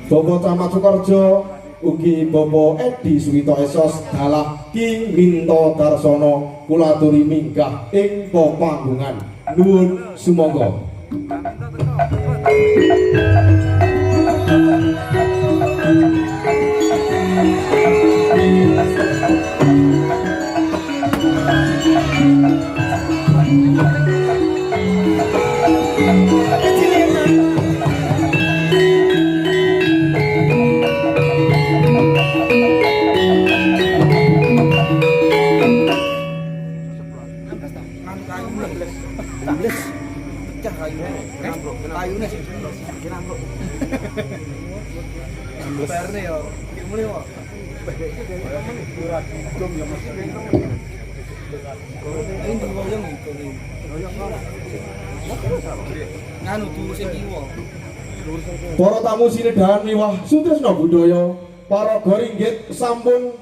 Bapak Camat Sukorejo ugi Bapak Edi Suwito Esos dalah Ki Minto Darsono kula aturi minggah ing pepanggungan nuwun sumangga. Para tamu sinedahan miwah sutresna budaya paraga ringgit sampun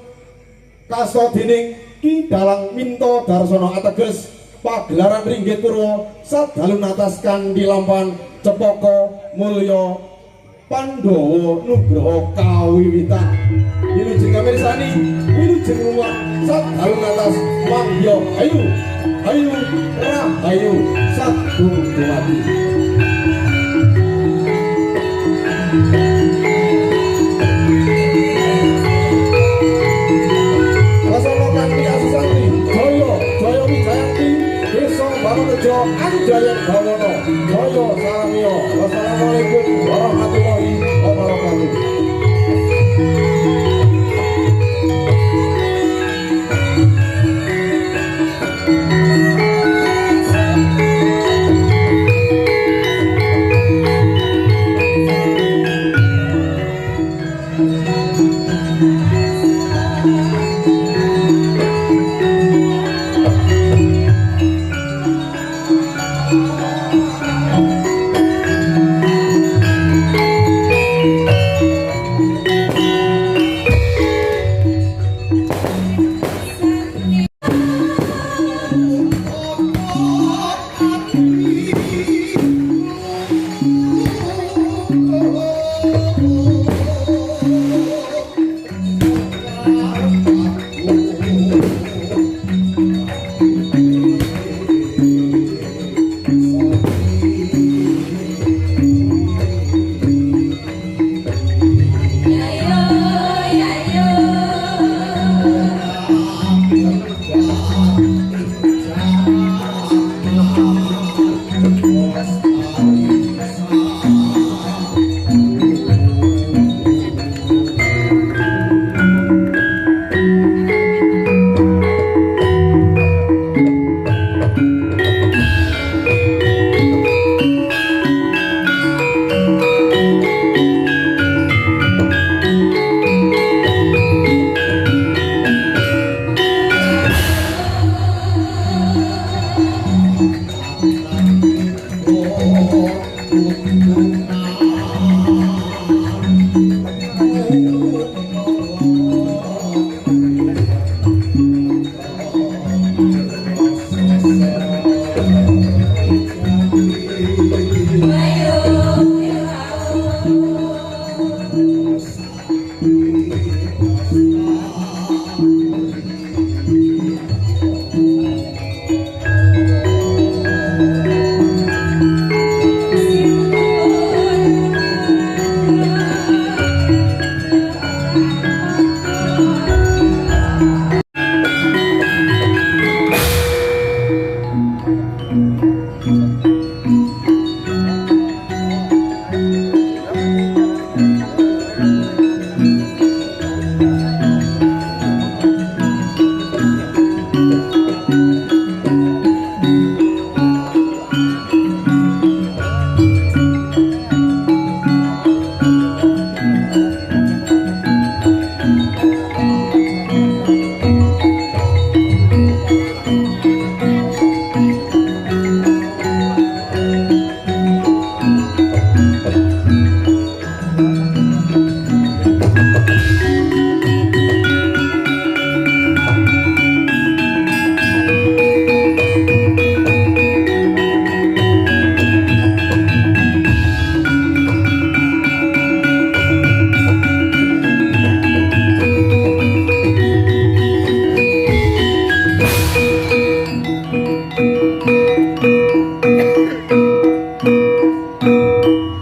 kasta dening Ki Dalang Minto Darsono ateges pagelaran ringgit purwa sadalun atas kanthi lampan Cepaka Mulya Pandhawa Nugraha kawiwitan wilujeng kamirsani wilujeng rumah sadalun atas mangya ayu ayu rahayu sagung dumadi. Rasana kanthi asasantri Jaya Jaya Wijayanti Desa Barorejo Andayan Bawono Jaya Salamiya. Wassalamualaikum warahmatullahi wabarakatuh.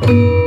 Thank you.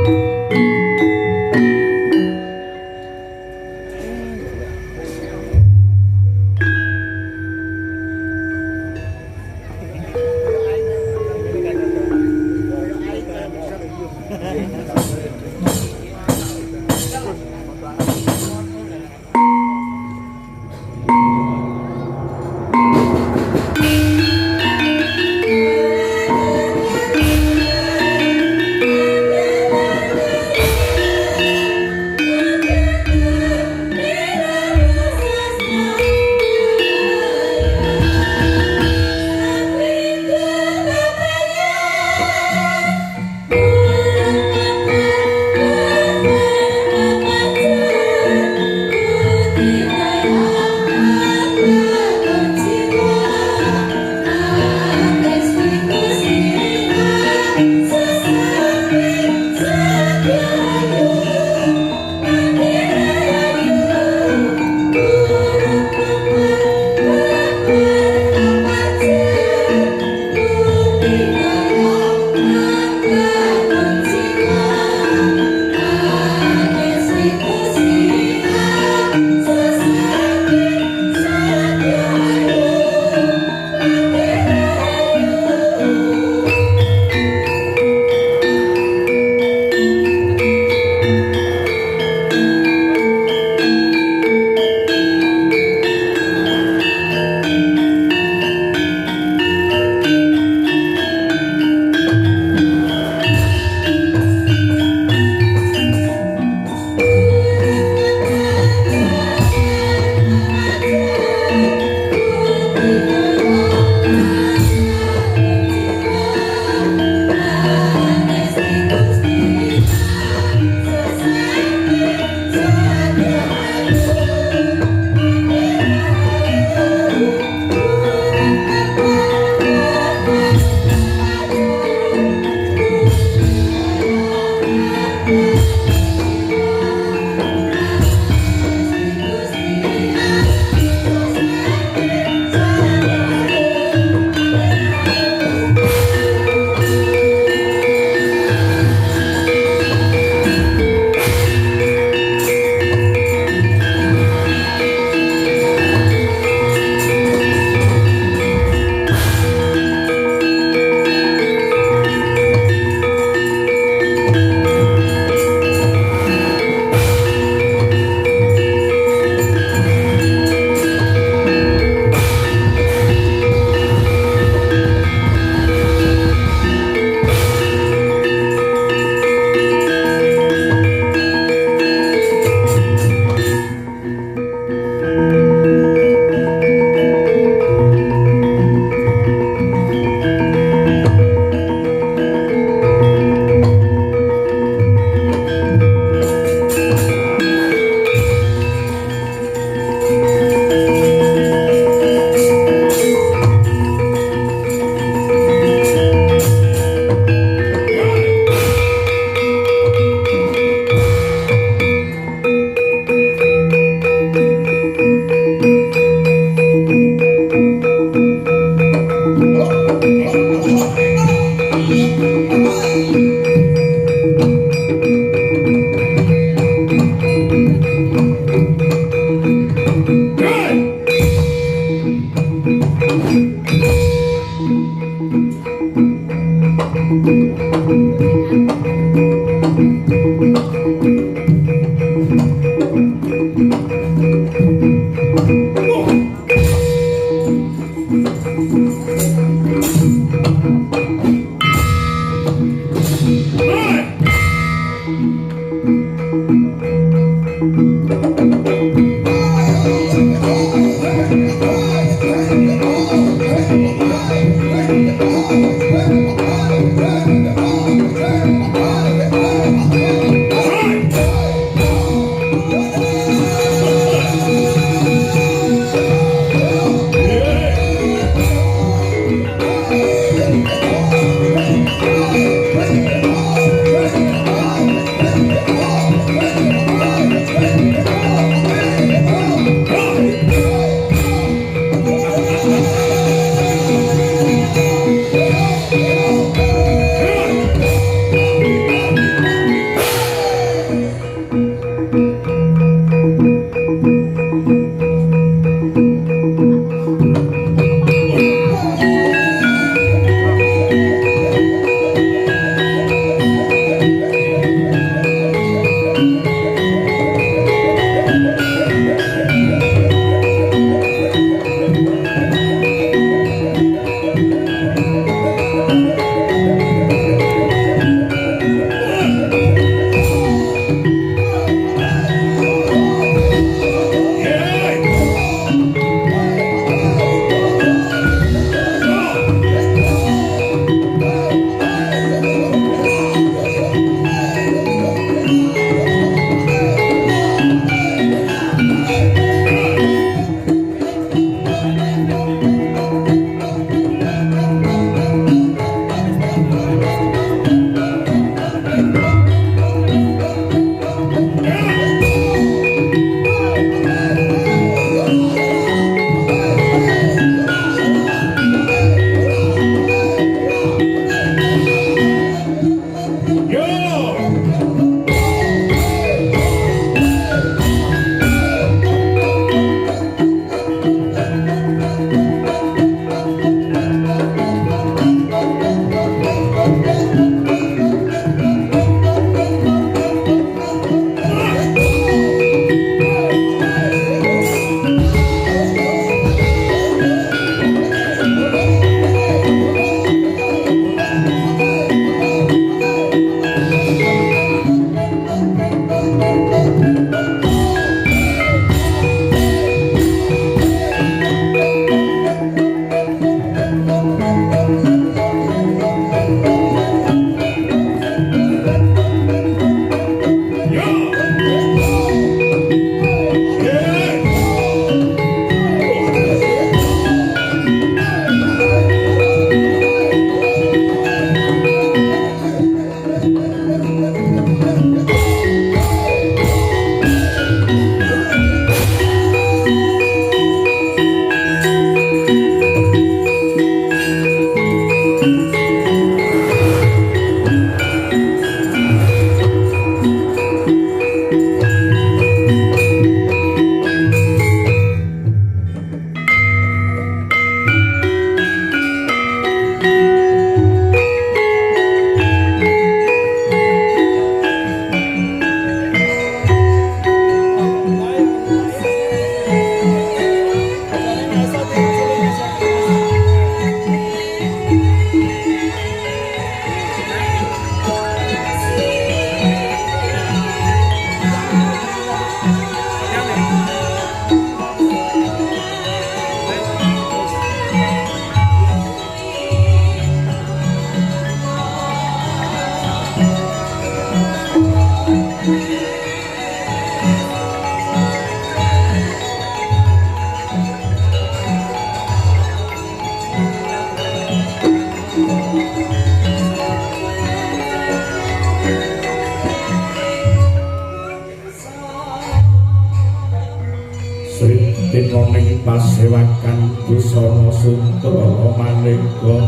dinoning pasewakan busana sutra maneka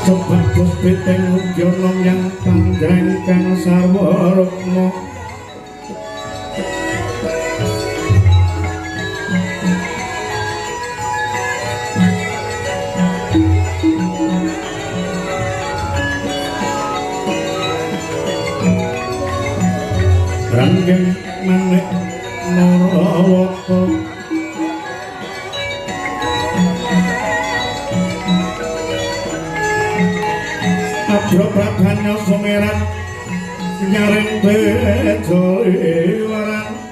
sebagus piteng udyono yang panjangkang sarwa rukma ranggeng manik narawata abro pradhanya sumerat nyaring bejo iwaran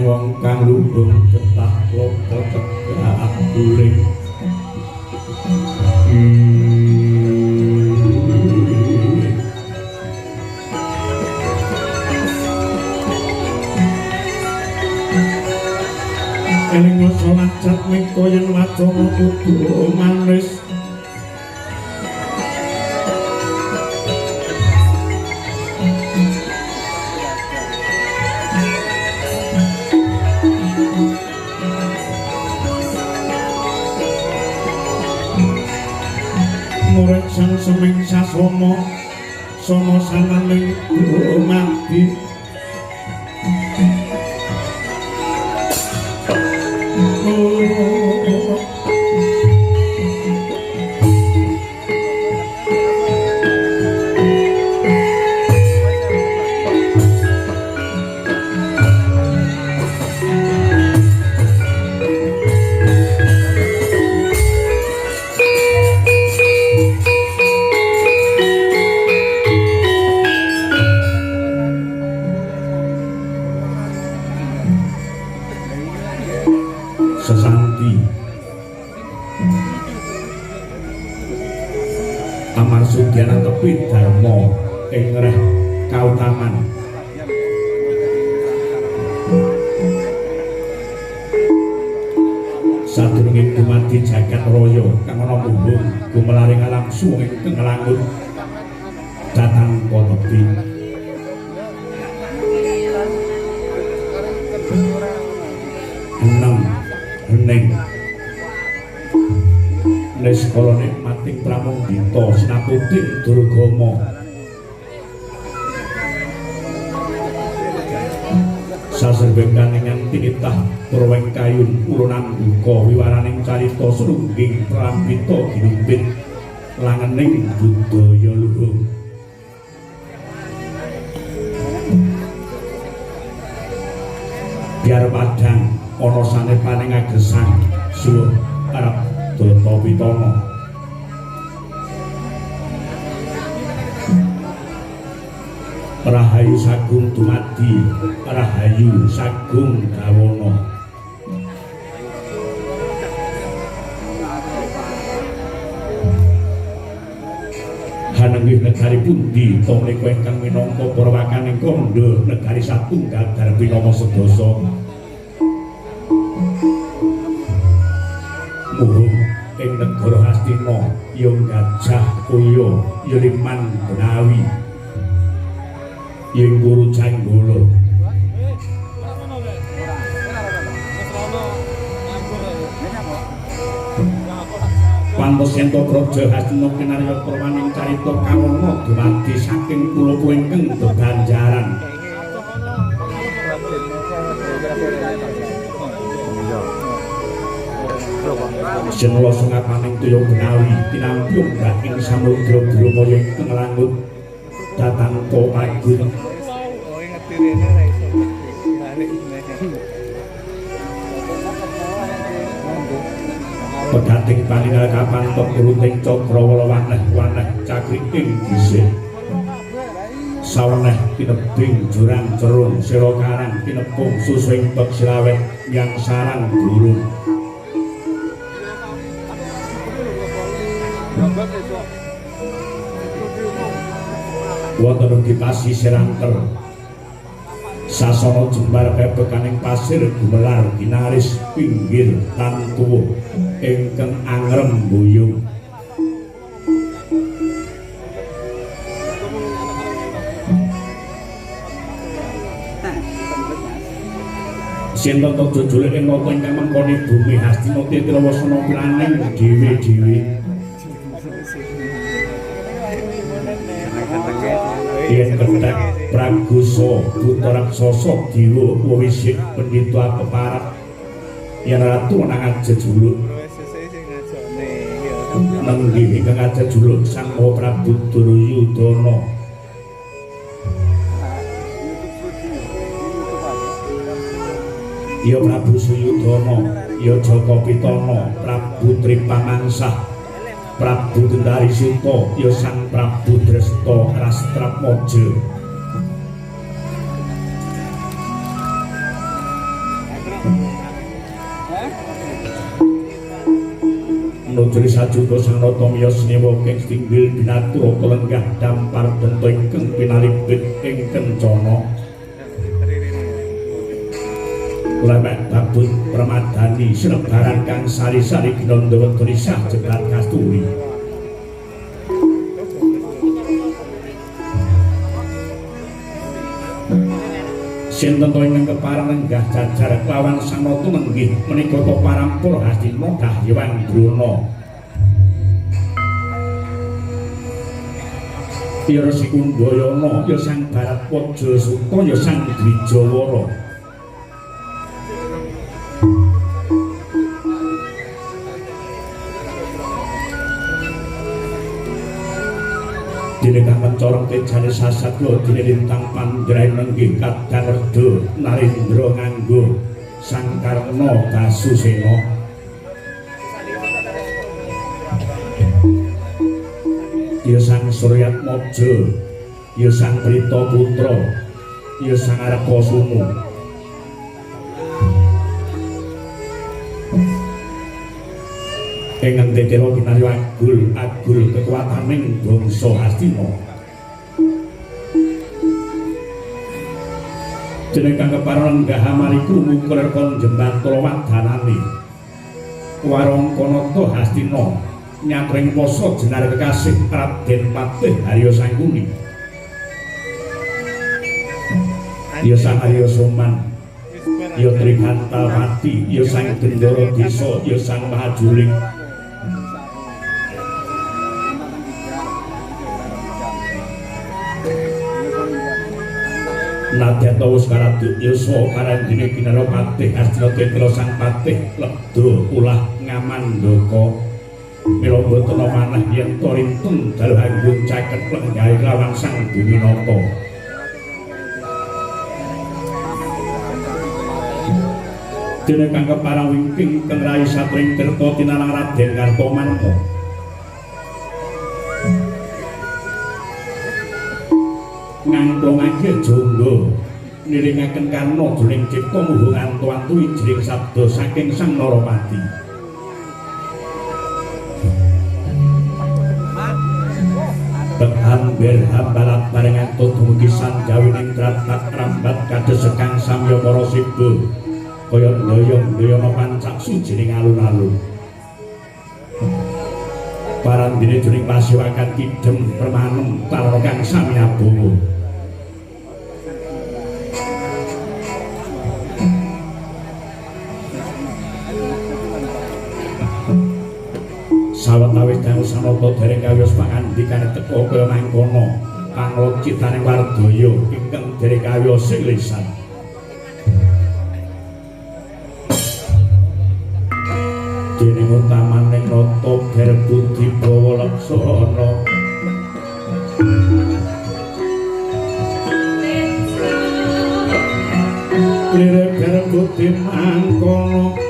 wong kang luhung getah loka tegak guling eling salat cat mengko yen wacana kudu manis murid sang seming sasama sama sananing mati sesanti Amarsudiana tepi dharma ing reh kautaman sadurunge dumadi jagat raya kang ana bumbung gumelaring alam suwing kengelangun datang konepi enam hening neskala nikmating pramudita sinaputing durgama saserben kaningan tinitah purweng kayun urunan buka wiwaraning carita srungging prambita ginumbit langening budaya luhung biar padang ana sanepaning agesang suwuh arep data pitana rahayu sagung dumadi rahayu sagung dawana hanenggih negari pundi to menika ingkang minangka purwakaning kandha negari satunggal darbi nama sedasa muhung ing negara Hastina ya Gajah Kaya ya Liman Benawi ya Guru Canggala pantos yen to Praja Hastina kinarya perwaning carita kawana dumadi saking kula ingkang bebanjaran Jenula sungapaning Tuya Benawi tinampi ombak ing samudra Brahmaya ingkang langut datang to pagun pegating paningal kapantok ruting cakrawala waneh-waneh cakriking dhisik saweneh kinebing jurang cerung sira karang kinepung susuing bek silawet yang sarang gurung wonten ugi pasisir angker sasana jembar bebekaning pasir gumelar ginaris pinggir lan tuwuh ingkang angrem buyung sinten to jujule ing nata ingkang mengkoni bumi Hastina Titrawasana pilaning dhewe-dhewe yen ketek pragusa buta raksasa diwa wisik pendhita peparat yen ratu nang jejuluk nenggih ingkang jejuluk Sang Maha Prabu Duryudana ya Prabu Suyudana ya Jaka Pitana Prabu Tripamangsah Prabu Gendari Suta ya Sang Prabu Dresta Rastramaja nujuri sajuga Sang Natamya Snewa keng tinggil binatura kelenggah dampar bento ingkang pinalipit ing kencana Lemek babut Pramadani Sinebaran kang sari-sari ginanda wedoni sah jebat kasturi sinten to ingkang kepareng lenggah jajar kelawan Sang Nata nenggih menika to parampura Hastina Dahyawan Drona ya Resi Kundayana ya Sang Baratwaja Suta ya Sang Dwijawara dene kang mencorong tejane sasatya dene lintang pandraing nenggih kadang reda Narendra nganggo Sang Karna Basusena ya Sang Suryatmaja ya Sang Prita Putra ya Sang Argasuna ingkang tetela kinarya agul kekuwataning bangsa Hastina jeneng kang kepareng lenggah amariku ngukur kon jembantara wadanane warangkanata Hastina nyatring pasa jenar kekasih Raden Patih Harya Sangkuni ya Sang Arya Soman ya Trikantalpati ya Sang Gendara Desa ya Sang Mahajuling nadyan tawus karaduk yasa karandine kinara patih Hastina Titra Sang Patih lebda ulah ngamandaka mila boten manah yen to rintun dalu anggun caket lenggahe lawan Sang Duminata dene kang keparang wingking kang rai satring tirta tinalang Raden Kartomanto ngangklongake jonggo niringaken karna jroning cipta muhung antu-antu ijring sabda saking Sang Naramati Hamber hambalat barengan dumugi sanjawining tratak rambat kados sekang samya para siba kaya ndoyong-ndoyana pancak sujining alun-alun parandene jroning pasiwakan kidem permanem tarana kang sami abawa sawetawis dawuh Sanata dereng kawiyos pangandikane teka kaya mangkono panglocitaning Wardaya ingkang dereng kawiyos sing lisan dening utamaning nata berbudi bawa laksana lire berbudi mangkono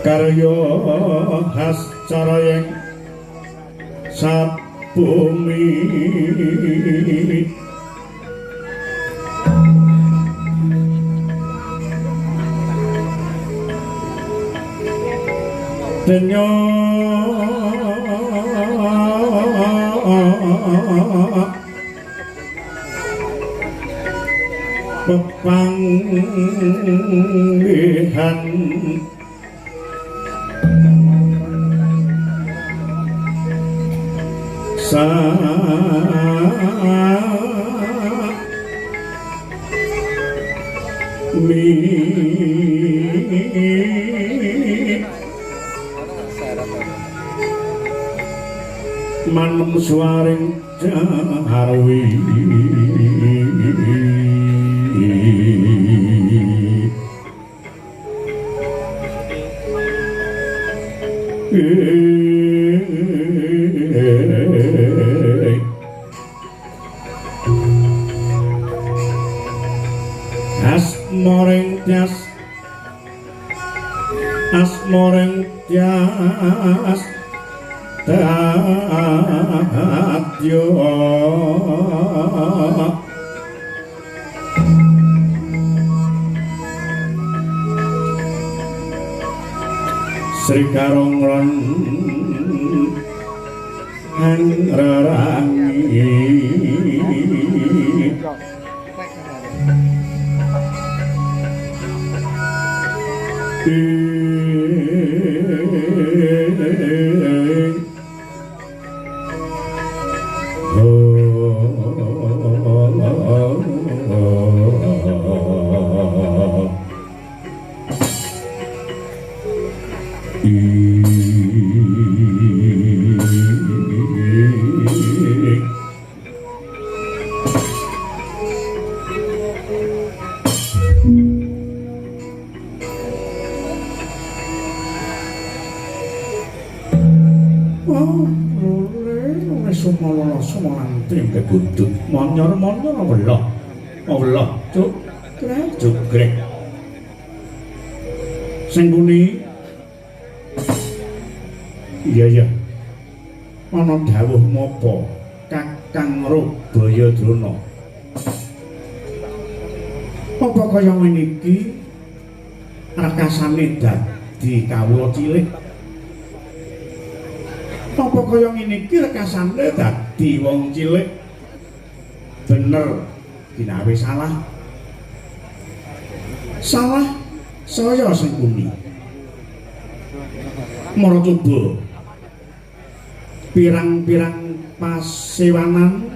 karya khas carayeng sabumi denyo pepanggihan manung suaring jarwi asmoreng tias tatyo Sri Karongron Hangrarangi kegudut monyor-monyor Allah cuk grek sing puni iya ana dawuh mapa Kakang Rubayadana apa kaya ngene iki rekasane dadi kawula cilik apa kaya ngene iki rekasane dadi wong cilik bener dinawe salah saya sing pundi maratuba pirang-pirang pasewanan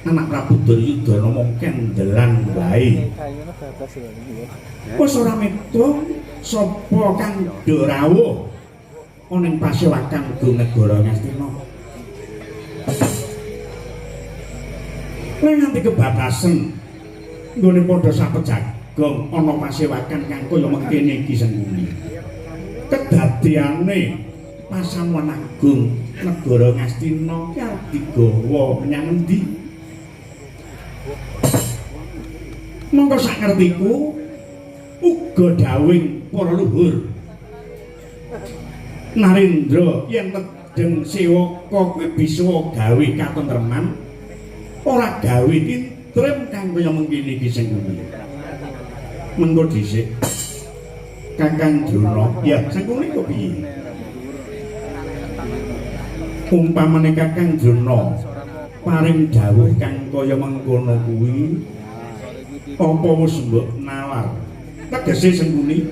anak Prabu Duryudana mung kendelan wae wis ora metu sapa kang rawuh ana ing pasewakan Negara Ngastina nganti kebatasen nggone padha sapejagong ana pasewakan kang kaya mengkene iki sengkuni kedadiane Pasamuwan Agung Negara Ngastina ki digawa menyang endi monggo sak ngertiku uga dawing para luhur Narendra yen nedeng sewaka kuwi bisa gawe katentreman ora gawe tintrem kang kaya mengkene iki sing ngene. Mengko dhisik Kakang Drona, ya sing kuwi kok piye? Umpamane Kakang Drona paring dawuh kang kaya mengkono kuwi apa wis mbok nawar? Tegese sing kuwi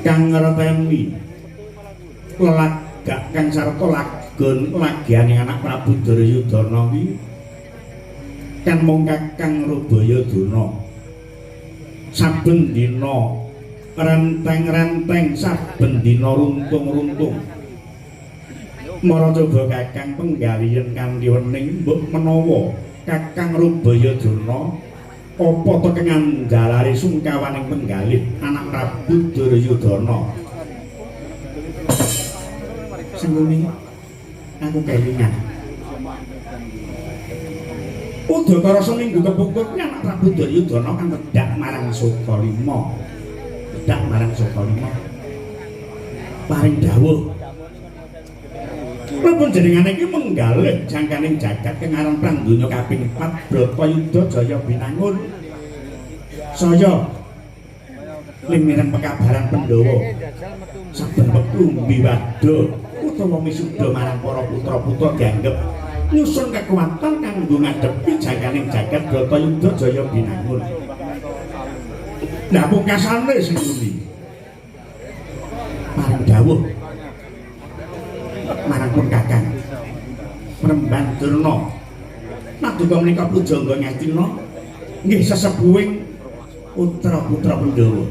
kang ngerteni lelagak kang sarta lagon lagiane anak Prabu Duryudana kuwi kan mung Kakang Rubayadana saben dina renteng-renteng saben dina runtung-runtung mara coba Kakang penggalian kanthi wening mbok menawa Kakang Rubayadana apa to ngandalare sungkawaning penggalih anak Prabu Duryudana Senguni aku kelingan. Udakara seminggu kepungkur anak Prabu Duryudana kan tedak marang Sukalima. Tedak marang Sukalima. Paring dawuh. Prapun jenengane iki menggalih jangkaning jagat kang aran Prang Donya kaping 4 Bratayuda Jaya Binangun. Saya limiran pekabaran Pandhawa saben wektu mbiwada utawa misuda marang para putra-putra dianggep nyusun kekuatan kanggo ngadepi jangkaning jagat Bratayuda Jaya Binangun. Lah pungkasane sing pundi? Paring dawuh marang pun kakang Mremban Durna naduka menika pujangga ngastina nggih sesepuhing putra-putra Pandhawa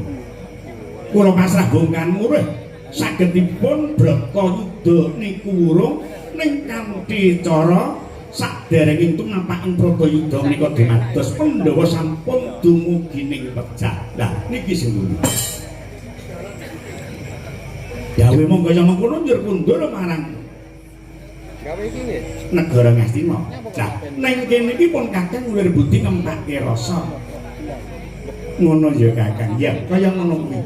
kula pasrah bongkan murih sagedipun Bratayuda niku wurung ning kanthi cara saderenging tumapaking Bratayuda menika dumados Pandhawa sampun dumugi ning pecah. Lah niki sing pundi gawe monggo kaya mengkono njur kundur marang gawe iki nggih negara Ngastina. Lah ning kene iki pun kakang ulir budi ngempake rasa. Ngono ya kakang. Ya kaya ngono kuwi.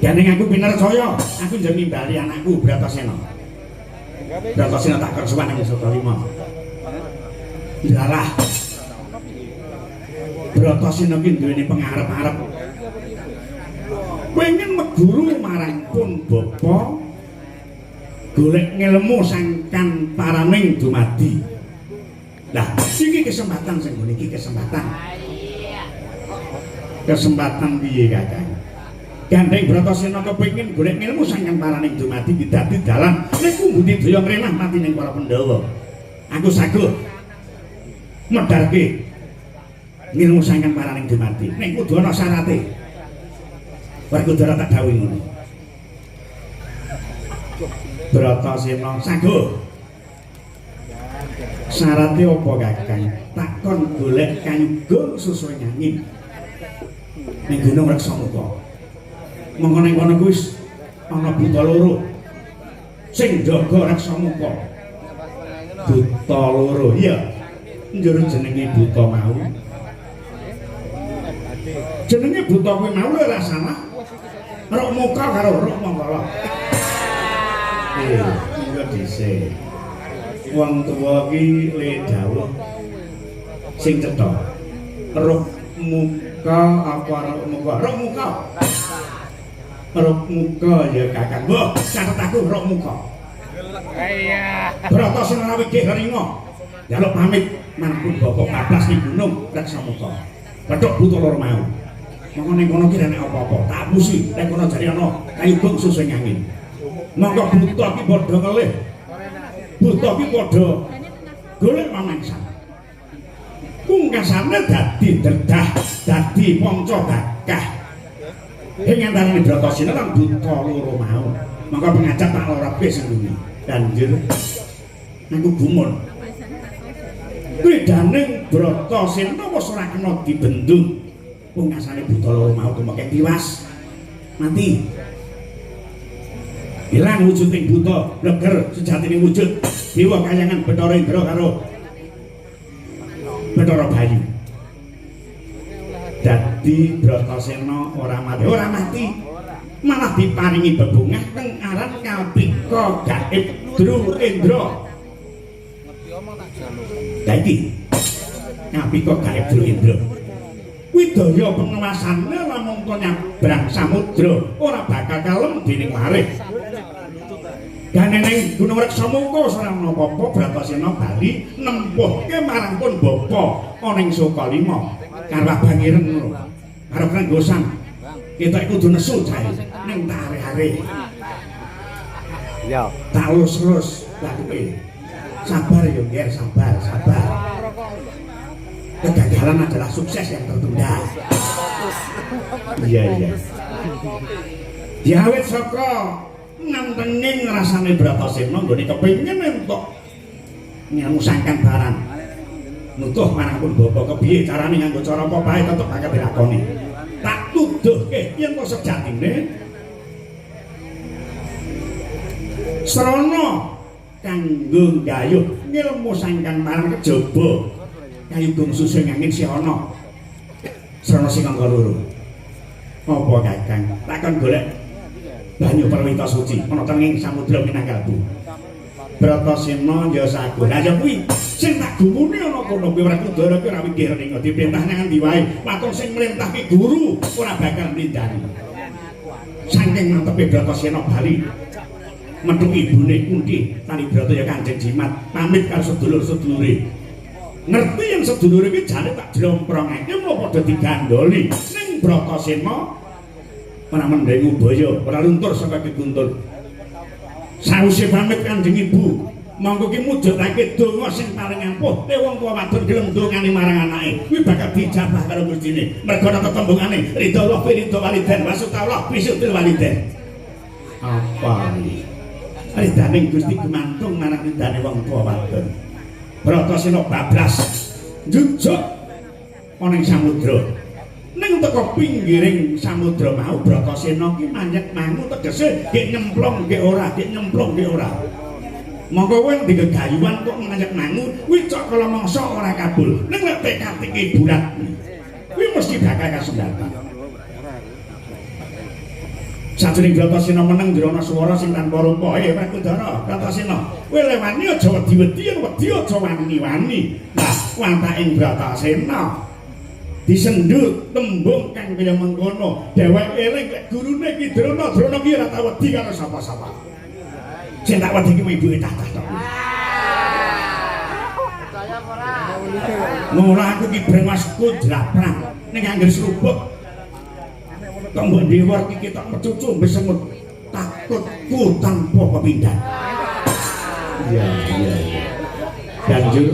Dening aku pinarcaya, aku njen nimbali anakku Bratasena. Bratasena tak kersuwan ing Sukalima. Ilalah. Bratasena ki duweni pangarep-arep pengen meguru marang pun bapa golek ngelmu sangkan paraning dumadi. Lah iki kesempatan sing ngene iki kesempatan piye kakang? Gandeng Bratasena kepengin golek ngelmu sangkan paraning dumadi dadi dalan niku budi daya ngrenah mati ning para Pandhawa. Aku saguh medharke ngelmu sangkan paraning dumadi ning kudu ana syarate. Werkudara tak dawuh ngono. Bratasena saguh. Syarate apa kakang? Takon golek kanggo susu nyangin. Ning Gunung Reksamuka. Mengko ning kono kuwi ana buta loro. Sing jaga Reksamuka. Buta loro. Iya. Njur jenenge buta mau. Jenenge buta kuwi mau ora salah. Rok muka karo rok mangkala. Iya dhisik. Wong tuwa ki le dawuh sing cetha. Rok muka apa rok muka? Rok muka. Rok muka ya kakang. Mbah, catet aku rok muka. Iya. Bratasena wigih ringo. Jaluk pamit manapun bapak bablas ning gunung Reksamuka. Bedhok buta loro mau. Monggo ning kono ki nek apa-apa, tak apusi. Nek kono jare ana kayu bungsu sing angin. Monggo buta ki padha ngelih. Buta ki padha golek mamangsan. Pungkasane dadi dedah, dadi panca gagah. Ing antarane Bratasena lan buta loro mau. Monggo pengajap tak loroke sendiri. Banjur aku gumun. Bedaning Bratasena wis ora kena dibendung. Pungkasane buta loro mau tumeke tiwas. Mati. Ilang wujuding buta, bleger sejatine wujud dewa kayangan Bathara Indra karo Bathara Bayu. Dadi Bratasena ora mati, malah diparingi bebungah kang aran Kalpika Gaib Dru Indra. Dadi Kalpika Gaib Dru Indra. Widaya penguasane lamun to nyabrang samudra ora bakal kalem dening larih. Ganeneng Gunung Reksamuka ora ana apa-apa Bratasena bali nempuhke marang pun bapa ana ing Sukalima. Karo bangireng ngono. Karo Krenggosan. Kita kudu nesu jae ning are-are. Ya, tak lurus-lurus lah kuwi. Sabar yo, Nger, sabar. Kegagalan adalah sukses yang tertunda. Iya. Diawet saka ngantenging rasane Bratasena nggone kepengin entuk ngilmu sangkan barang. Nutuh manapun bapa kepiye carane nganggo cara apa bae tetep bakal dilakoni. Tak tuduhke yen kok sejatine Srana kanggo gayuh ngilmu sangkan marang kejaba kayugung susung angin si ana srana sing angka loro apa kakang takon golek banyu perwita suci ana tenging samudra Minangkabau Bratasena ya saguh lha ya kuwi sing tak gumune ana kono kuwi Werkudara kuwi ora mikir ning diperintah nang ndi wae waton sing mrintahke guru ora bakal nindani saking mantepe Bratasena bali metu ibune Kunti Talibrata ya Kanjeng Jimat pamit karo sedulur-sedulure ngerti yang sedulure iki jane tak jlomprongake mau padha digandoli ning Bratasena ora mendeng ubaya ora luntur saka Kiguntur sawise pamit Kanjeng Ibu monggo ki mujudake donga sing paling ampuh te wong tuwa wadon gelem dongane marang anake kuwi bakal dijabah karo Gustine mergo ana tetembungane ridho Allah ridho waliden wasutaullah bisutil waliden apa iki ridane Gusti gumantung marang ridane wong tuwa wadon Bratasena bablas njujug ana ing samudra ning teko pinggiring samudra mau Bratasena ki manjek mangu tegese gek nyemplung gek ora gek nyemplung gek ora monggo kowe digegayuhan kok manjek mangu kuwi cok kala mangsa ora kabul ning lek tekad iki bulat kuwi mesti bakal kasundatan sajroning Bratasena meneng jrono swara sing tanpa rupa Werkudara Bratasena kowe lewani aja wedi-wedi wedi aja wani-wani nah wantaking Bratasena disendut tembung kang kaya mengkono dheweke eling lek gurune ki Drona ki ora tau wedi karo sapa-sapa sing tak wedi ki ibuke tatah tok percaya ora mula aku ki brengosku jlaprang ning angger serubuk kanggo dewar iki ketok mecucu besemut takutku tanpa pepindhan iya banjur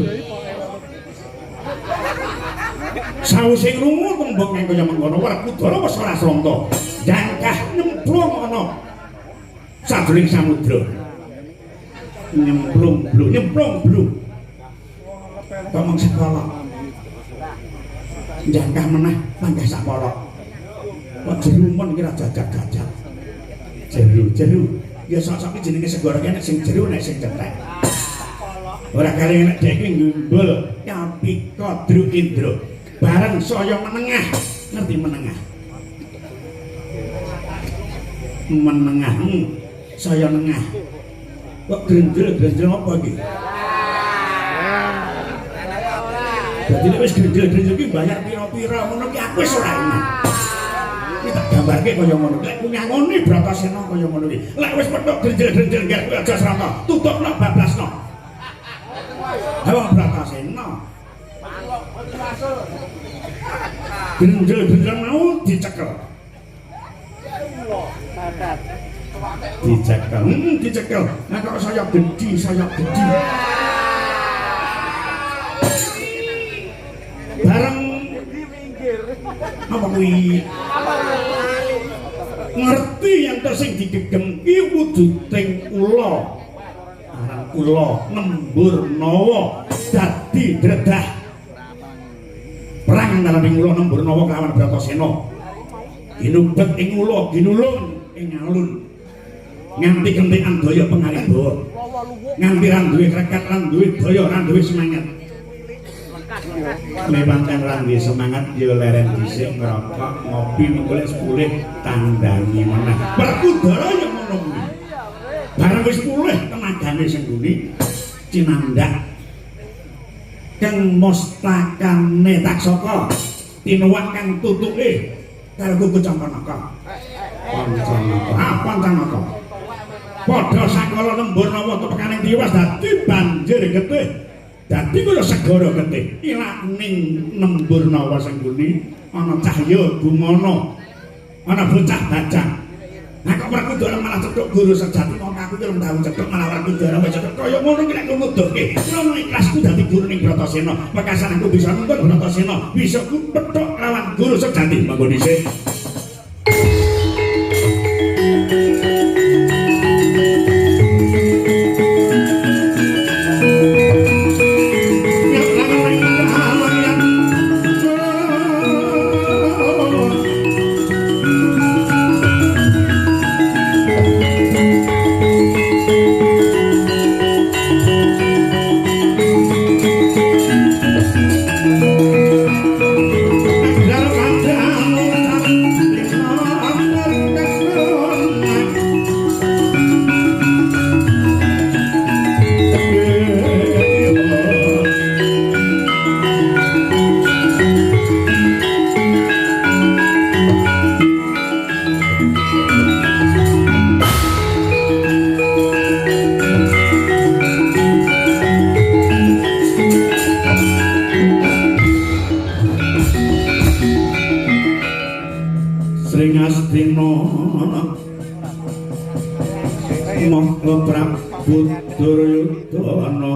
sawise krungu tembung kang kaya mengkono Werkudara wis ora srangka jangkah nyemplung ana sajroning samudra nyemplung blung tomong sekolah jangkah meneh panggah sakpara kok jerumen kira jajak-jajak jeru ya sok-sok jenenge segara kene sing jeru nek sing cetek ora kali nek dhek iki ngumbul Kapika Dru Indra bareng saya menengah ngerti menengah saya nengah kok grendel apa iki dadi nek wis grendel iki bayar pira-pira ngono ki aku wis ora enak kita gambarke kaya ngono lek nyangoni Bratasena kaya ngono iki lek wis petok grendel gak aja srata tutupno bablasno Hawang Bratasena grendel mau dicekel nah kok saya gede bareng apa kuwi ngerti yang tersing digegem ki wujuding ula aran ula Nemburnaya dadi dredah perang antaraning ula Nemburnaya kelawan Bratasena ginubet ing ula ginulung ing alun nganti kentekan daya pengarimbawa nganti ra duwe krekat lan duwe daya ra duwe semangat mewanten ra duwe semangat ya leren dhisik ngrokok ngopi mengko lek 10 tandangi meneh Werkudara ya ngono kuwi bareng wis 10 tenagane sing nguni cinandak kang mustakane taksaka tinuwak kang tutuke karo kuku Campanaka Pancanaka padha sakala Nemburnaya tepekaning tiwas dadi banjir getih dadi kaya segara getih ilaning Nemburnaya sing nguni ana cahya gumana ana bocah bajang nah kok Werkudara malah cethuk guru sejati wong aku ki ora tau cethuk malah Werkudara wis cethuk kaya ngono ki nek nuduhke kula ikhlasku dadi guru ning Bratasena pekasan aku bisa nuntun Bratasena bisa ku petuk lawan guru sejati monggo dhisik Maha Prabu Duryudana